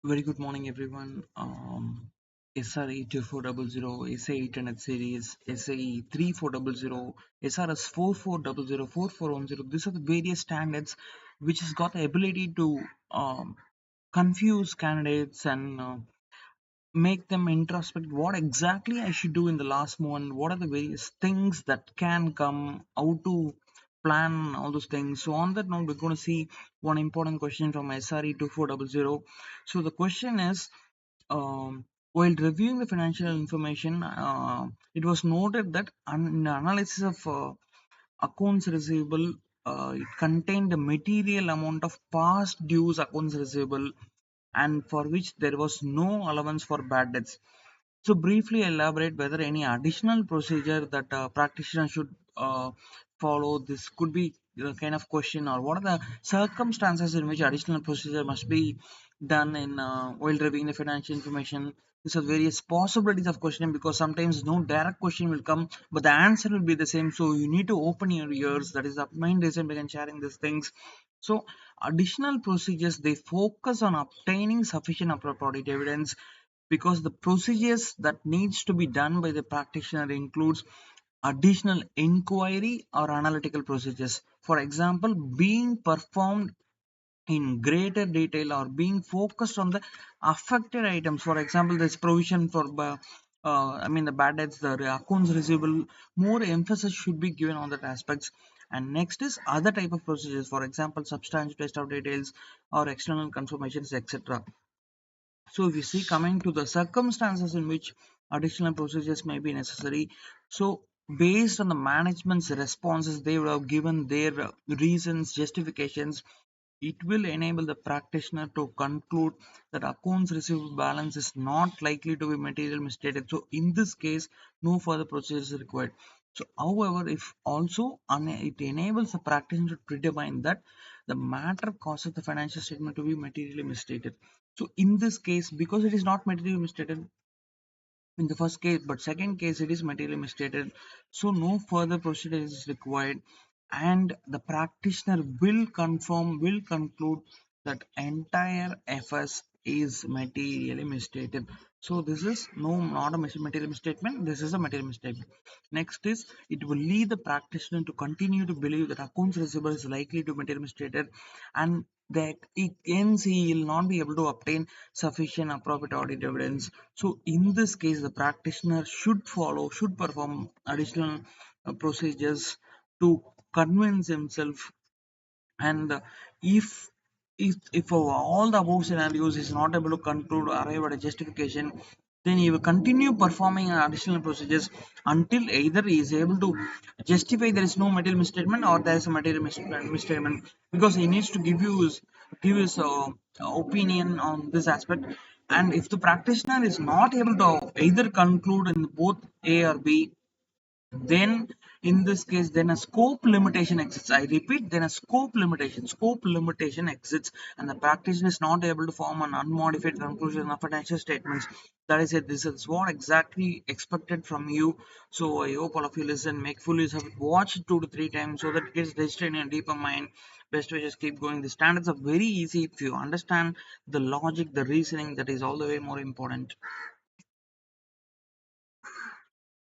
Very good morning, everyone. SRE 2400, SA 800 series, SAE 3400, SRS 4400, 4410. These are the various standards which has got the ability to confuse candidates and make them introspect what exactly I should do in the last moment, what are the various things that can come, how to plan all those things. So on that note, we're going to see one important question from SRE 2400. So the question is, while reviewing the financial information, it was noted that in the analysis of accounts receivable, it contained a material amount of past dues accounts receivable and for which there was no allowance for bad debts. So briefly elaborate whether any additional procedure that a practitioner should follow. This could be the kind of question, or what are the circumstances in which additional procedure must be done in while reviewing the financial information. These are various possibilities of questioning because sometimes no direct question will come, but the answer will be the same. So you need to open your ears. That is the main reason behind sharing these things. So additional procedures, they focus on obtaining sufficient appropriate evidence because the procedures that needs to be done by the practitioner includes additional inquiry or analytical procedures, for example being performed in greater detail or being focused on the affected items. For example, there's provision for the bad debts, the accounts receivable, more emphasis should be given on that aspects. And next is other type of procedures, for example substantial test of details or external confirmations, etc. So if you see, coming to the circumstances in which additional procedures may be necessary, so based on the management's responses, they would have given their reasons, justifications. It will enable the practitioner to conclude that accounts receivable balance is not likely to be material misstated. So in this case, no further procedures is required. So however, if also it enables the practitioner to predetermine that the matter causes the financial statement to be materially misstated. So in this case, because it is not materially misstated in the first case, but second case it is materially misstated, so no further procedure is required, and the practitioner will conclude that entire FS is materially misstated. So this is not a material misstatement. This is a material misstatement. Next is, it will lead the practitioner to continue to believe that accounts receivable is likely to be materially misstated, and that hence he will not be able to obtain sufficient appropriate audit evidence. So in this case, the practitioner should perform additional procedures to convince himself. And if all the above scenarios is not able to conclude or arrive at a justification, then he will continue performing additional procedures until either he is able to justify there is no material misstatement or there is a material misstatement, because he needs to give his opinion on this aspect. And if the practitioner is not able to either conclude in both A or B, then in this case, then a scope limitation exists. I repeat, then a scope limitation exists, and the practitioner is not able to form an unmodified conclusion of financial statements. That is it. This is what exactly expected from you. So I hope all of you listen, make full use of it, watch it 2 to 3 times so that it gets registered in your deeper mind. Best wishes, keep going. The standards are very easy if you understand the logic, the reasoning. That is all the way more important.